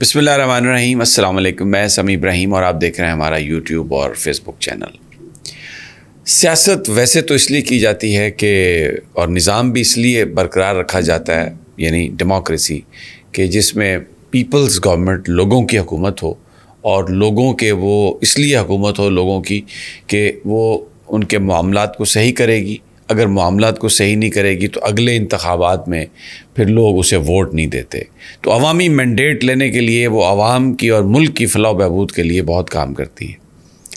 بسم اللہ الرحمن الرحیم. السلام علیکم. میں سمیع ابراہیم اور آپ دیکھ رہے ہیں ہمارا یوٹیوب اور فیس بک چینل. سیاست ویسے تو اس لیے کی جاتی ہے کہ اور نظام بھی اس لیے برقرار رکھا جاتا ہے، یعنی ڈیموکریسی، کہ جس میں پیپلز گورنمنٹ، لوگوں کی حکومت ہو، اور لوگوں کے وہ اس لیے حکومت ہو لوگوں کی کہ وہ ان کے معاملات کو صحیح کرے گی. اگر معاملات کو صحیح نہیں کرے گی تو اگلے انتخابات میں پھر لوگ اسے ووٹ نہیں دیتے. تو عوامی مینڈیٹ لینے کے لیے وہ عوام کی اور ملک کی فلاح و بہبود کے لیے بہت کام کرتی ہے.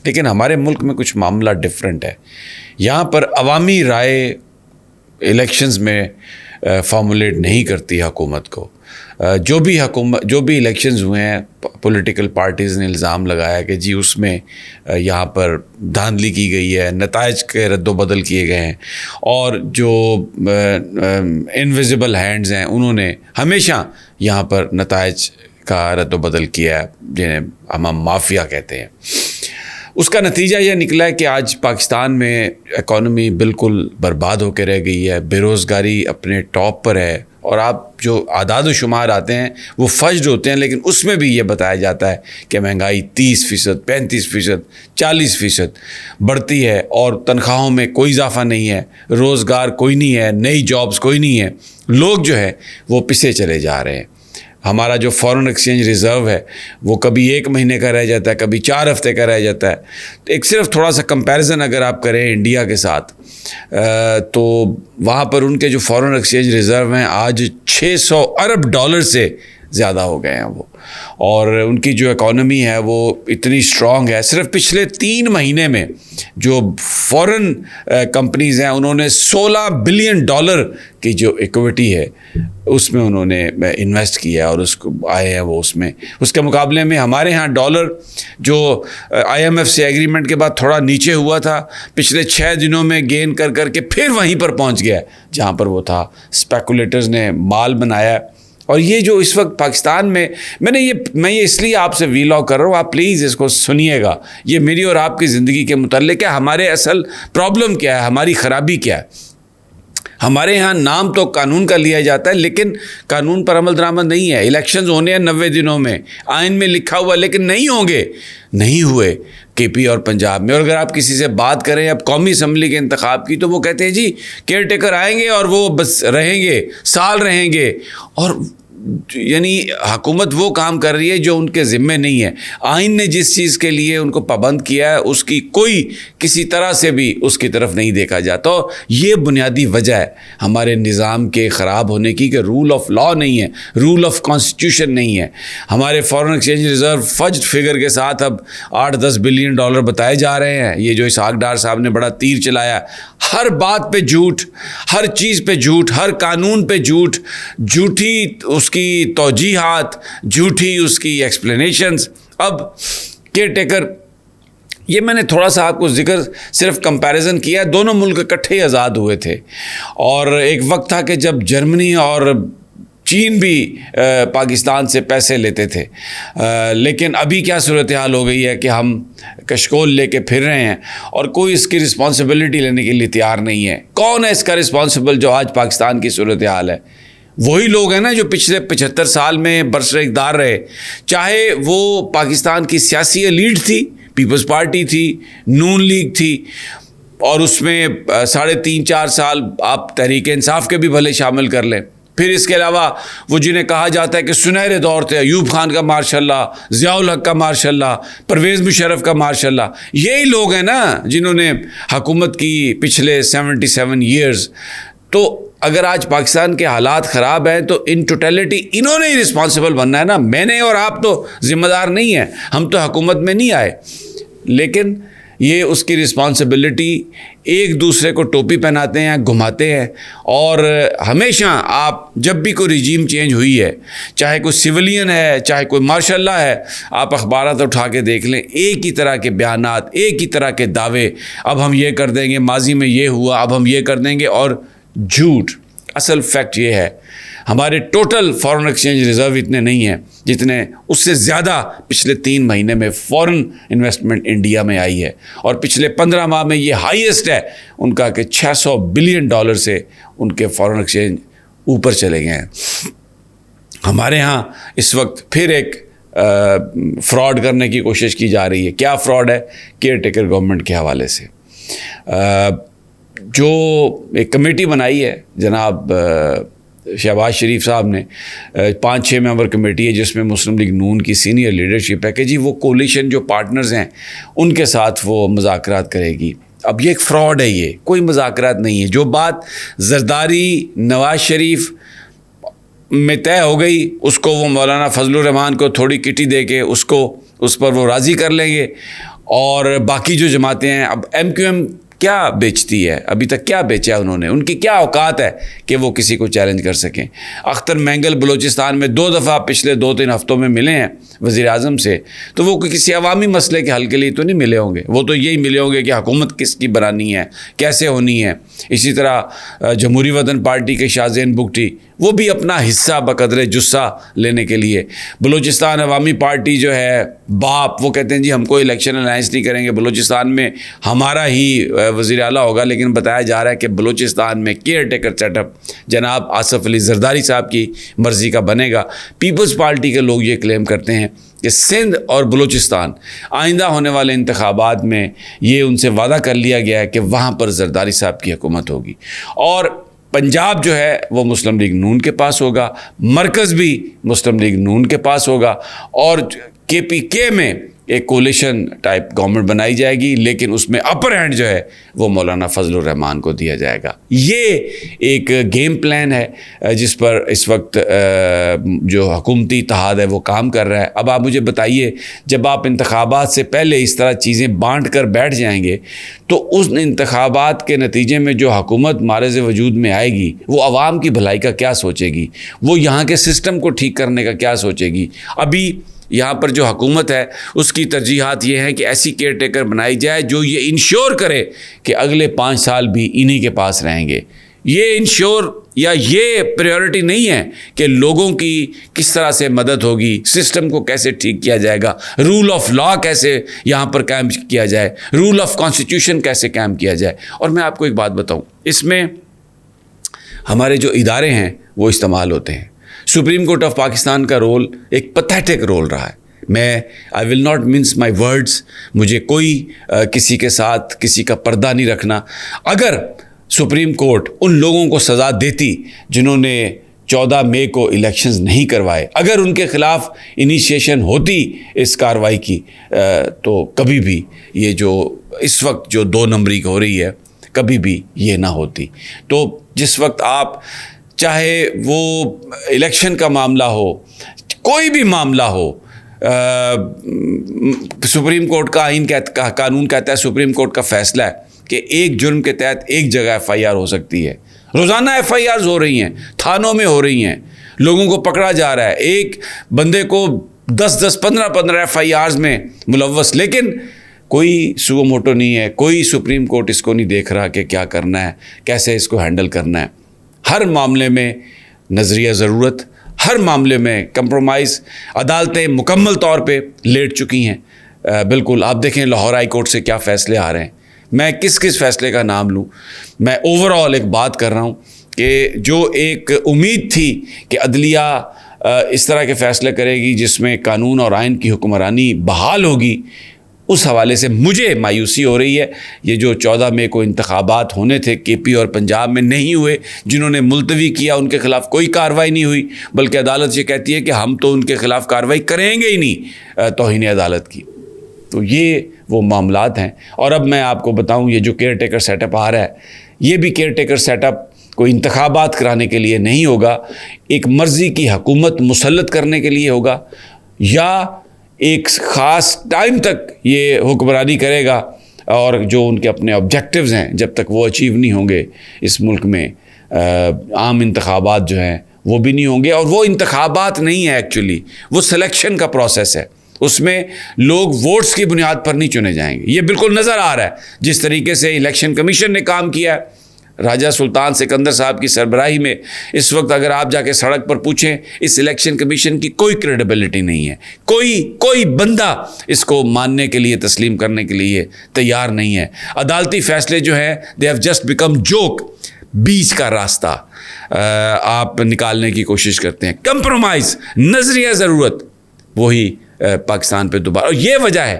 لیکن ہمارے ملک میں کچھ معاملہ ڈیفرنٹ ہے. یہاں پر عوامی رائے الیکشنز میں فارمولیٹ نہیں کرتی حکومت کو. جو بھی الیکشنز ہوئے ہیں، پولیٹیکل پارٹیز نے الزام لگایا کہ جی اس میں یہاں پر دھاندلی کی گئی ہے، نتائج کے رد و بدل کیے گئے ہیں، اور جو انویزیبل ہینڈز ہیں انہوں نے ہمیشہ یہاں پر نتائج کا رد و بدل کیا ہے، جنہیں ہم مافیا کہتے ہیں. اس کا نتیجہ یہ نکلا ہے کہ آج پاکستان میں اکانومی بالکل برباد ہو کے رہ گئی ہے، بے روزگاری اپنے ٹاپ پر ہے، اور آپ جو اعداد و شمار آتے ہیں وہ فجر ہوتے ہیں، لیکن اس میں بھی یہ بتایا جاتا ہے کہ مہنگائی 30%، 35%، 40% بڑھتی ہے، اور تنخواہوں میں کوئی اضافہ نہیں ہے، روزگار کوئی نہیں ہے، نئی جابز کوئی نہیں ہے. لوگ جو ہے وہ پیچھے چلے جا رہے ہیں. ہمارا جو فارن ایکسچینج ریزرو ہے وہ کبھی 1 مہینے کا رہ جاتا ہے، کبھی 4 ہفتے کا رہ جاتا ہے. ایک صرف تھوڑا سا کمپیریزن اگر آپ کریں انڈیا کے ساتھ، تو وہاں پر ان کے جو فارن ایکسچینج ریزرو ہیں آج $600 ارب سے زیادہ ہو گئے ہیں وہ، اور ان کی جو اکانومی ہے وہ اتنی اسٹرانگ ہے. صرف پچھلے 3 مہینے میں جو فورن کمپنیز ہیں انہوں نے $16 بلین کی جو ایکویٹی ہے اس میں انہوں نے انویسٹ کیا، اور اس کو آئے ہیں وہ اس کے مقابلے میں ہمارے ہاں ڈالر جو IMF سے ایگریمنٹ کے بعد تھوڑا نیچے ہوا تھا، پچھلے 6 دنوں میں گین کر کے پھر وہیں پر پہنچ گیا جہاں پر وہ تھا. اسپیکولیٹرز نے مال بنایا. اور یہ جو اس وقت پاکستان میں میں یہ اس لیے آپ سے ویلاگ کر رہا ہوں، آپ پلیز اس کو سنیے گا. یہ میری اور آپ کی زندگی کے متعلق ہے. ہمارے اصل پرابلم کیا ہے، ہماری خرابی کیا ہے. ہمارے ہاں نام تو قانون کا لیا جاتا ہے، لیکن قانون پر عمل درآمد نہیں ہے. الیکشنز ہونے ہیں 90 دنوں میں، آئین میں لکھا ہوا، لیکن نہیں ہوں گے، نہیں ہوئے KP اور پنجاب میں. اور اگر آپ کسی سے بات کریں اب قومی اسمبلی کے انتخاب کی، تو وہ کہتے ہیں جی کیئر ٹیکر آئیں گے اور وہ بس رہیں گے، سال رہیں گے. اور یعنی حکومت وہ کام کر رہی ہے جو ان کے ذمے نہیں ہے. آئین نے جس چیز کے لیے ان کو پابند کیا ہے اس کی کوئی کسی طرح سے بھی اس کی طرف نہیں دیکھا جاتا. یہ بنیادی وجہ ہے ہمارے نظام کے خراب ہونے کی، کہ رول آف لا نہیں ہے، رول آف کانسٹیٹیوشن نہیں ہے. ہمارے فارن ایکسچینج ریزرو فجر فگر کے ساتھ اب $8-10 بلین بتائے جا رہے ہیں. یہ جو اسحاق ڈار صاحب نے بڑا تیر چلایا، ہر بات پہ جھوٹ، ہر چیز پہ جھوٹ، ہر قانون پہ جھوٹ، جھوٹی اس کی توجیحات، جھوٹی اس کی ایکسپلینیشنز. اب کیئر ٹیکر، یہ میں نے تھوڑا سا آپ کو ذکر صرف کمپیریزن کیا، دونوں ملک اکٹھے ہی آزاد ہوئے تھے. اور ایک وقت تھا کہ جب جرمنی اور چین بھی پاکستان سے پیسے لیتے تھے، لیکن ابھی کیا صورتحال ہو گئی ہے کہ ہم کشکول لے کے پھر رہے ہیں اور کوئی اس کی رسپانسبلٹی لینے کے لیے تیار نہیں ہے. کون ہے اس کا رسپانسبل جو آج پاکستان کی صورتحال ہے؟ وہی لوگ ہیں نا جو پچھلے 75 سال میں برسر اقتدار رہے. چاہے وہ پاکستان کی سیاسی ایلیٹ تھی، پیپلز پارٹی تھی، نون لیگ تھی، اور اس میں 3.5-4 سال آپ تحریک انصاف کے بھی بھلے شامل کر لیں. پھر اس کے علاوہ وہ جنہیں کہا جاتا ہے کہ سنہرے دور تھے، ایوب خان کا ماشاء اللہ، ضیاء الحق کا ماشاء اللہ، پرویز مشرف کا ماشاء اللہ، یہی لوگ ہیں نا جنہوں نے حکومت کی پچھلے 77 ایئرز. تو اگر آج پاکستان کے حالات خراب ہیں تو ان ٹوٹیلٹی انہوں نے ہی رسپانسبل بننا ہے نا. میں نے اور آپ تو ذمہ دار نہیں ہیں، ہم تو حکومت میں نہیں آئے. لیکن یہ اس کی رسپانسبلٹی ایک دوسرے کو ٹوپی پہناتے ہیں، گھماتے ہیں. اور ہمیشہ آپ جب بھی کوئی رجیم چینج ہوئی ہے، چاہے کوئی سویلین ہے، چاہے کوئی ماشاء اللہ ہے، آپ اخبارات اٹھا کے دیکھ لیں، ایک ہی طرح کے بیانات، ایک ہی طرح کے دعوے. اب ہم یہ کر دیں گے، ماضی میں یہ ہوا، اب ہم یہ کر دیں گے، اور جھوٹ. اصل فیکٹ یہ ہے ہمارے ٹوٹل فارن ایکسچینج ریزرو اتنے نہیں ہیں جتنے اس سے زیادہ پچھلے 3 مہینے میں فارن انویسٹمنٹ انڈیا میں آئی ہے. اور پچھلے 15 ماہ میں یہ ہائیسٹ ہے ان کا کہ $600 بلین سے ان کے فارن ایکسچینج اوپر چلے گئے ہیں. ہمارے ہاں اس وقت پھر ایک فراڈ کرنے کی کوشش کی جا رہی ہے. کیا فراڈ ہے؟ کیئر ٹیکر گورنمنٹ کے حوالے سے جو ایک کمیٹی بنائی ہے جناب شہباز شریف صاحب نے, 5-6 ممبر کمیٹی ہے جس میں مسلم لیگ نون کی سینئر لیڈرشپ ہے کہ جی وہ کولیشن جو پارٹنرز ہیں ان کے ساتھ وہ مذاکرات کرے گی. اب یہ ایک فراڈ ہے, یہ کوئی مذاکرات نہیں ہے. جو بات زرداری نواز شریف میں طے ہو گئی اس کو وہ مولانا فضل الرحمان کو تھوڑی کٹی دے کے اس پر وہ راضی کر لیں گے. اور باقی جو جماعتیں ہیں, اب ایم کیو ایم کیا بیچتی ہے, ابھی تک کیا بیچا انہوں نے, ان کی کیا اوقات ہے کہ وہ کسی کو چیلنج کر سکیں. اختر مینگل بلوچستان میں 2 دفعہ پچھلے 2-3 ہفتوں میں ملے ہیں وزیر اعظم سے, تو وہ کسی عوامی مسئلے کے حل کے لیے تو نہیں ملے ہوں گے, وہ تو یہی ملے ہوں گے کہ حکومت کس کی بنانی ہے, کیسے ہونی ہے. اسی طرح جمہوری وطن پارٹی کے شاہ زین بگٹی وہ بھی اپنا حصہ بقدر جثہ لینے کے لیے. بلوچستان عوامی پارٹی جو ہے باپ, وہ کہتے ہیں جی ہم کوئی الیکشن الائنس نہیں کریں گے, بلوچستان میں ہمارا ہی وزیر اعلیٰ ہوگا. لیکن بتایا جا رہا ہے کہ بلوچستان میں کیئر ٹیکر سیٹ اپ جناب آصف علی زرداری صاحب کی مرضی کا بنے گا. پیپلز پارٹی کے لوگ یہ کلیم کرتے ہیں کہ سندھ اور بلوچستان آئندہ ہونے والے انتخابات میں یہ ان سے وعدہ کر لیا گیا ہے کہ وہاں پر زرداری صاحب کی حکومت ہوگی. اور پنجاب جو ہے وہ مسلم لیگ نون کے پاس ہوگا, مرکز بھی مسلم لیگ نون کے پاس ہوگا, اور KPK میں ایک کولیشن ٹائپ گورنمنٹ بنائی جائے گی, لیکن اس میں اپر ہینڈ جو ہے وہ مولانا فضل الرحمان کو دیا جائے گا. یہ ایک گیم پلان ہے جس پر اس وقت جو حکومتی اتحاد ہے وہ کام کر رہا ہے. اب آپ مجھے بتائیے, جب آپ انتخابات سے پہلے اس طرح چیزیں بانٹ کر بیٹھ جائیں گے تو اس انتخابات کے نتیجے میں جو حکومت معرض وجود میں آئے گی وہ عوام کی بھلائی کا کیا سوچے گی, وہ یہاں کے سسٹم کو ٹھیک کرنے کا کیا سوچے گی. ابھی یہاں پر جو حکومت ہے اس کی ترجیحات یہ ہیں کہ ایسی کیئر ٹیکر بنائی جائے جو یہ انشور کرے کہ اگلے 5 سال بھی انہی کے پاس رہیں گے. یہ انشور یا یہ پریورٹی نہیں ہے کہ لوگوں کی کس طرح سے مدد ہوگی, سسٹم کو کیسے ٹھیک کیا جائے گا, رول آف لا کیسے یہاں پر قائم کیا جائے, رول آف کانسٹیٹیوشن کیسے قائم کیا جائے. اور میں آپ کو ایک بات بتاؤں, اس میں ہمارے جو ادارے ہیں وہ استعمال ہوتے ہیں. سپریم کورٹ آف پاکستان کا رول ایک پیتھیٹک رول رہا ہے. میں I will not mince my words, مجھے کوئی کسی کے ساتھ کسی کا پردہ نہیں رکھنا. اگر سپریم کورٹ ان لوگوں کو سزا دیتی جنہوں نے 14 مئی کو الیکشنز نہیں کروائے, اگر ان کے خلاف انیشیشن ہوتی اس کارروائی کی, تو کبھی بھی یہ جو اس وقت جو 2 نمبری ہو رہی ہے کبھی بھی یہ نہ ہوتی. تو جس وقت آپ چاہے وہ الیکشن کا معاملہ ہو, کوئی بھی معاملہ ہو, سپریم کورٹ کا آئین قانون کہتا ہے, سپریم کورٹ کا فیصلہ ہے کہ ایک جرم کے تحت ایک جگہ FIR ہو سکتی ہے. روزانہ FIRs ہو رہی ہیں, تھانوں میں ہو رہی ہیں, لوگوں کو پکڑا جا رہا ہے, ایک بندے کو 10-10 15-15 FIRs میں ملوث, لیکن کوئی سو موٹو نہیں ہے, کوئی سپریم کورٹ اس کو نہیں دیکھ رہا کہ کیا کرنا ہے, کیسے اس کو ہینڈل کرنا ہے. ہر معاملے میں نظریہ ضرورت, ہر معاملے میں کمپرومائز. عدالتیں مکمل طور پہ لیٹ چکی ہیں. بالکل آپ دیکھیں لاہور ہائی کورٹ سے کیا فیصلے آ رہے ہیں. میں کس فیصلے کا نام لوں, میں اوور آل ایک بات کر رہا ہوں کہ جو ایک امید تھی کہ عدلیہ اس طرح کے فیصلے کرے گی جس میں قانون اور آئین کی حکمرانی بحال ہوگی, اس حوالے سے مجھے مایوسی ہو رہی ہے. یہ جو 14 مئی کو انتخابات ہونے تھے KP اور پنجاب میں نہیں ہوئے, جنہوں نے ملتوی کیا ان کے خلاف کوئی کارروائی نہیں ہوئی, بلکہ عدالت یہ کہتی ہے کہ ہم تو ان کے خلاف کارروائی کریں گے ہی نہیں توہین عدالت کی. تو یہ وہ معاملات ہیں. اور اب میں آپ کو بتاؤں, یہ جو کیئر ٹیکر سیٹ اپ آ رہا ہے, یہ بھی کیئر ٹیکر سیٹ اپ کوئی انتخابات کرانے کے لیے نہیں ہوگا, ایک مرضی کی حکومت مسلط کرنے کے لیے ہوگا, یا ایک خاص ٹائم تک یہ حکمرانی کرے گا, اور جو ان کے اپنے آبجیکٹیوز ہیں جب تک وہ اچیو نہیں ہوں گے اس ملک میں, عام انتخابات جو ہیں وہ بھی نہیں ہوں گے. اور وہ انتخابات نہیں ہے ایکچولی, وہ سلیکشن کا پروسیس ہے. اس میں لوگ ووٹس کی بنیاد پر نہیں چنے جائیں گے. یہ بالکل نظر آ رہا ہے جس طریقے سے الیکشن کمیشن نے کام کیا ہے راجہ سلطان سکندر صاحب کی سربراہی میں. اس وقت اگر آپ جا کے سڑک پر پوچھیں, اس الیکشن کمیشن کی کوئی کریڈیبلٹی نہیں ہے. کوئی بندہ اس کو ماننے کے لیے, تسلیم کرنے کے لیے تیار نہیں ہے. عدالتی فیصلے جو ہیں they have just become joke. بیچ کا راستہ آپ نکالنے کی کوشش کرتے ہیں. کمپرومائز, نظریہ ضرورت, وہی پاکستان پہ دوبارہ. اور یہ وجہ ہے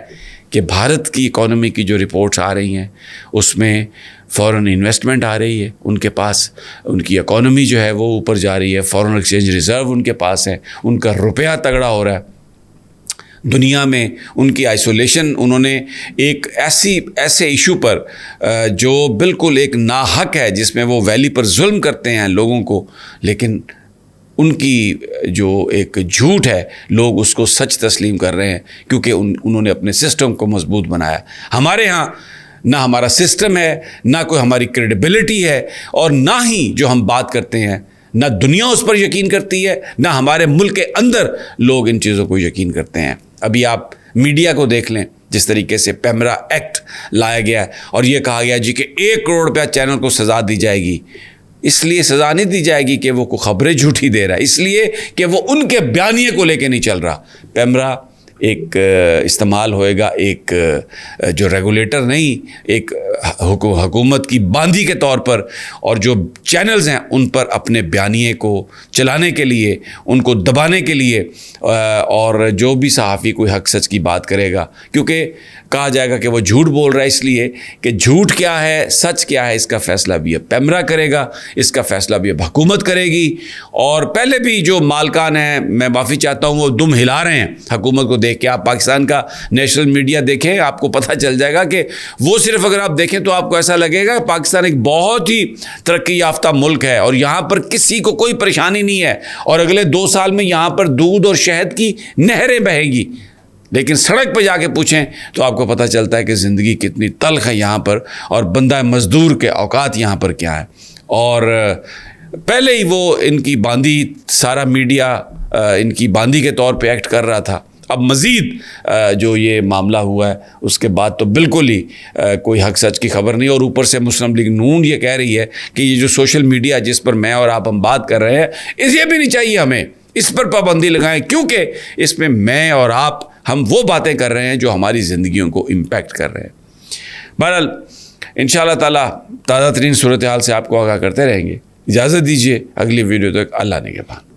کہ بھارت کی اکانومی کی جو رپورٹس آ رہی ہیں اس میں فورن انویسٹمنٹ آ رہی ہے, ان کے پاس ان کی اکانومی جو ہے وہ اوپر جا رہی ہے, فورن ایکسچینج ریزرو ان کے پاس ہے, ان کا روپیہ تگڑا ہو رہا ہے. دنیا میں ان کی آئسولیشن, انہوں نے ایک ایسے ایشو پر جو بالکل ایک ناحق ہے, جس میں وہ ویلی پر ظلم کرتے ہیں لوگوں کو, لیکن ان کی جو ایک جھوٹ ہے لوگ اس کو سچ تسلیم کر رہے ہیں کیونکہ انہوں نے اپنے سسٹم کو مضبوط بنایا. ہمارے ہاں نہ ہمارا سسٹم ہے, نہ کوئی ہماری کریڈیبلٹی ہے, اور نہ ہی جو ہم بات کرتے ہیں نہ دنیا اس پر یقین کرتی ہے, نہ ہمارے ملک کے اندر لوگ ان چیزوں کو یقین کرتے ہیں. ابھی آپ میڈیا کو دیکھ لیں, جس طریقے سے پیمرا ایکٹ لایا گیا اور یہ کہا گیا جی کہ 1 کروڑ روپیہ چینل کو سزا دی جائے گی. اس لیے سزا نہیں دی جائے گی کہ وہ کوئی خبریں جھوٹی دے رہا ہے, اس لیے کہ وہ ان کے بیانیے کو لے کے نہیں چل رہا. پیمرا ایک استعمال ہوئے گا ایک جو ریگولیٹر نہیں, ایک حکومت کی باندھی کے طور پر, اور جو چینلز ہیں ان پر اپنے بیانیے کو چلانے کے لیے, ان کو دبانے کے لیے, اور جو بھی صحافی کوئی حق سچ کی بات کرے گا, کیونکہ کہا جائے گا کہ وہ جھوٹ بول رہا ہے, اس لیے کہ جھوٹ کیا ہے سچ کیا ہے اس کا فیصلہ بھی اب پیمرا کرے گا, اس کا فیصلہ بھی اب حکومت کرے گی. اور پہلے بھی جو مالکان ہیں, میں معافی چاہتا ہوں, وہ دم ہلا رہے ہیں حکومت کو دیکھ کے. آپ پاکستان کا نیشنل میڈیا دیکھیں, آپ کو پتہ چل جائے گا کہ وہ صرف اگر آپ دیکھیں تو آپ کو ایسا لگے گا پاکستان ایک بہت ہی ترقی یافتہ ملک ہے اور یہاں پر کسی کو کوئی پریشانی نہیں ہے, اور اگلے 2 سال میں یہاں پر دودھ اور شہد کی نہریں بہیں گی. لیکن سڑک پہ جا کے پوچھیں تو آپ کو پتہ چلتا ہے کہ زندگی کتنی تلخ ہے یہاں پر, اور بندہ مزدور کے اوقات یہاں پر کیا ہے. اور پہلے ہی وہ ان کی باندھی, سارا میڈیا ان کی باندھی کے طور پہ ایکٹ کر رہا تھا. اب مزید جو یہ معاملہ ہوا ہے اس کے بعد تو بالکل ہی کوئی حق سچ کی خبر نہیں. اور اوپر سے مسلم لیگ نون یہ کہہ رہی ہے کہ یہ جو سوشل میڈیا جس پر میں اور آپ ہم بات کر رہے ہیں, یہ بھی نہیں چاہیے ہمیں, اس پر پابندی لگائیں, کیونکہ اس میں میں اور آپ ہم وہ باتیں کر رہے ہیں جو ہماری زندگیوں کو امپیکٹ کر رہے ہیں. بہرحال انشاءاللہ تعالیٰ تازہ ترین صورتحال سے آپ کو آگاہ کرتے رہیں گے. اجازت دیجیے, اگلی ویڈیو تک اللہ نگہبان.